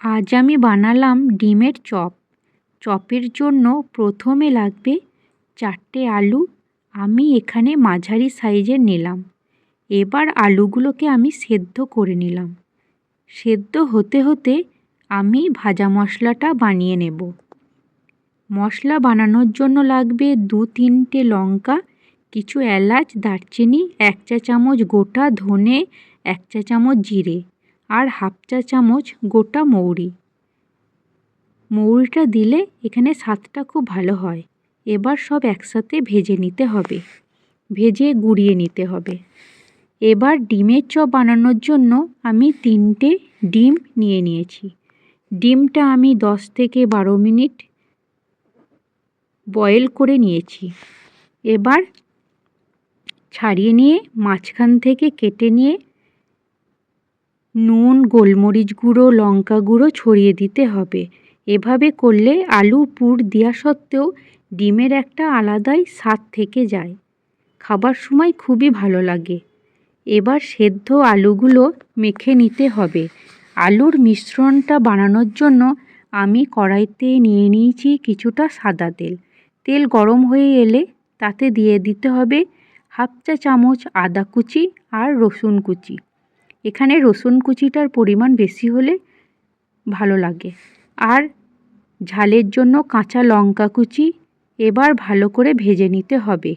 আজ আমি বানালাম ডিমের চপ। চপের জন্য প্রথমে লাগবে 4টে আলু। আমি এখানে মাঝারি সাইজের নিলাম। এবার আলুগুলোকে আমি সেদ্ধ করে নিলাম। সেদ্ধ হতে হতে আমি ভাজা মশলাটা বানিয়ে নেব। মশলা বানানোর জন্য লাগবে 2-3টে লঙ্কা, কিছু এলাচ, দারচিনি, 1 চা চামচ গোটা ধনে, 1 চা চামচ জিরে আর 1/2 চা চামচ গোটা মৌরি। মৌরিটা দিলে এখানে স্বাদটা খুব ভালো হয়। এবার সব একসাথে ভেজে নিতে হবে, ভেজে গুঁড়িয়ে নিতে হবে। এবার ডিমের চপ বানানোর জন্য আমি 3টে ডিম নিয়ে নিয়েছি। ডিমটা আমি 10 থেকে 12 মিনিট বয়েল করে নিয়েছি। এবার ছাড়িয়ে নিয়ে মাঝখান থেকে কেটে নিয়ে নুন, গোলমরিচ গুঁড়ো, লঙ্কা গুঁড়ো ছড়িয়ে দিতে হবে। এভাবে করলে আলু পুর দেওয়া সত্ত্বেও ডিমের একটা আলাদাই স্বাদ থেকে যায়। খাবার সময় খুবই ভালো লাগে। এবার সেদ্ধ আলুগুলো মেখে নিতে হবে। আলুর মিশ্রণটা বানানোর জন্য আমি কড়াইতে নিয়ে নিয়েছি কিছুটা সাদা তেল। তেল গরম হয়ে এলে তাতে দিয়ে দিতে হবে 1/2 চা চামচ আদা কুচি আর রসুন কুচি। এখানে রসুন কুচিটার পরিমাণ বেশি হলে ভালো লাগে। আর ঝালের জন্য কাঁচা লঙ্কা কুচি। এবার ভালো করে ভেজে নিতে হবে।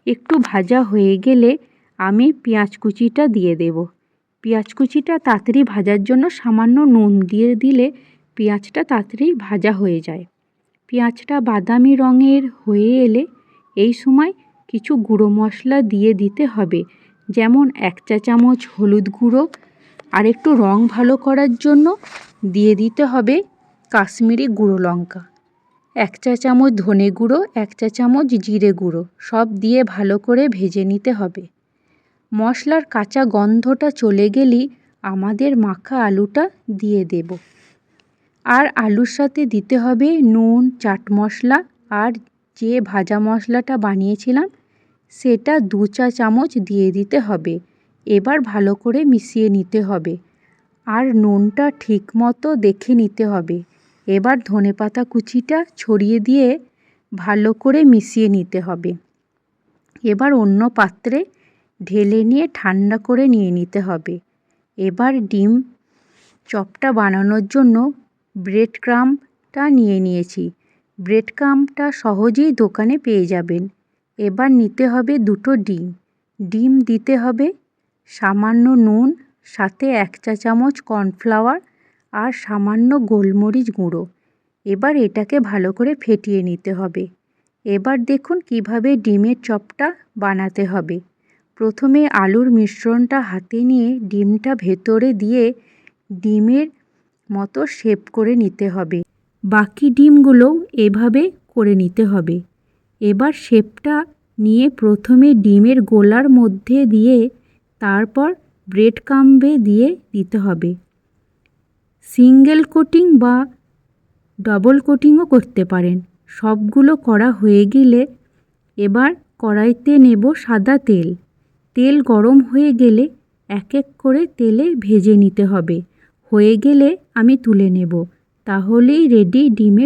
একটু ভাজা হয়ে গেলে আমি পেঁয়াজ কুচিটা দিয়ে দেব। পেঁয়াজ কুচিটা তাড়াতাড়ি ভাজার জন্য সামান্য নুন দিয়ে দিলে পেঁয়াজটা তাড়াতাড়ি ভাজা হয়ে যায়। পেঁয়াজটা বাদামি রঙের হয়ে এলে এই সময় কিছু গুঁড়ো মশলা দিয়ে দিতে হবে, যেমন 1 চা চামচ হলুদ গুঁড়ো। আর একটু রং ভালো করার জন্য দিয়ে দিতে হবে কাশ্মীরি গুঁড়ো লঙ্কা, 1 চা চামচ ধনে গুঁড়ো, 1 চা চামচ জিরে গুঁড়ো। সব দিয়ে ভালো করে ভেজে নিতে হবে। মশলার কাঁচা গন্ধটা চলে গেলেই আমাদের মাখা আলুটা দিয়ে দেব। আর আলুর সাথে দিতে হবে নুন, চাট মশলা আর যে ভাজা মশলাটা বানিয়েছিলাম সেটা 2 চা চামচ দিয়ে দিতে হবে। এবার ভালো করে মিশিয়ে নিতে হবে। আর নুনটা ঠিক মতো দেখে নিতে হবে। এবার ধনেপাতা কুচিটা ছড়িয়ে দিয়ে ভালো করে মিশিয়ে নিতে হবে। এবার অন্য পাত্রে ঢেলে নিয়ে ঠান্ডা করে নিয়ে নিতে হবে। এবার ডিম চপটা বানানোর জন্য ব্রেড ক্রাম্বটা নিয়ে নিয়েছি। ব্রেড ক্রাম্বটা সহজেই দোকানে পেয়ে যাবেন। এবার নিতে হবে 2টো ডিম। ডিম দিতে হবে সামান্য নুন, সাথে 1 চা চামচ কর্নফ্লাওয়ার আর সামান্য গোলমরিচ গুঁড়ো। এবার এটাকে ভালো করে ফেটিয়ে নিতে হবে। এবার দেখুন কিভাবে ডিমের চপটা বানাতে হবে। প্রথমে আলুর মিশ্রণটা হাতে নিয়ে ডিমটা ভেতরে দিয়ে ডিমের মতো শেপ করে নিতে হবে। বাকি ডিমগুলোও এভাবে করে নিতে হবে। এবার শেপটা নিয়ে প্রথমে ডিমের গোলার মধ্যে দিয়ে তারপর ব্রেড ক্রাম্বে দিয়ে দিতে হবে। সিঙ্গেল কোটিং বা ডবল কোটিংও করতে পারেন। সবগুলো করা হয়ে গেলে এবার কড়াইতে নেব সাদা তেল। তেল গরম হয়ে গেলে এক এক করে তেলে ভেজে নিতে হবে। হয়ে গেলে আমি তুলে নেব। তাহলেই রেডি ডিমের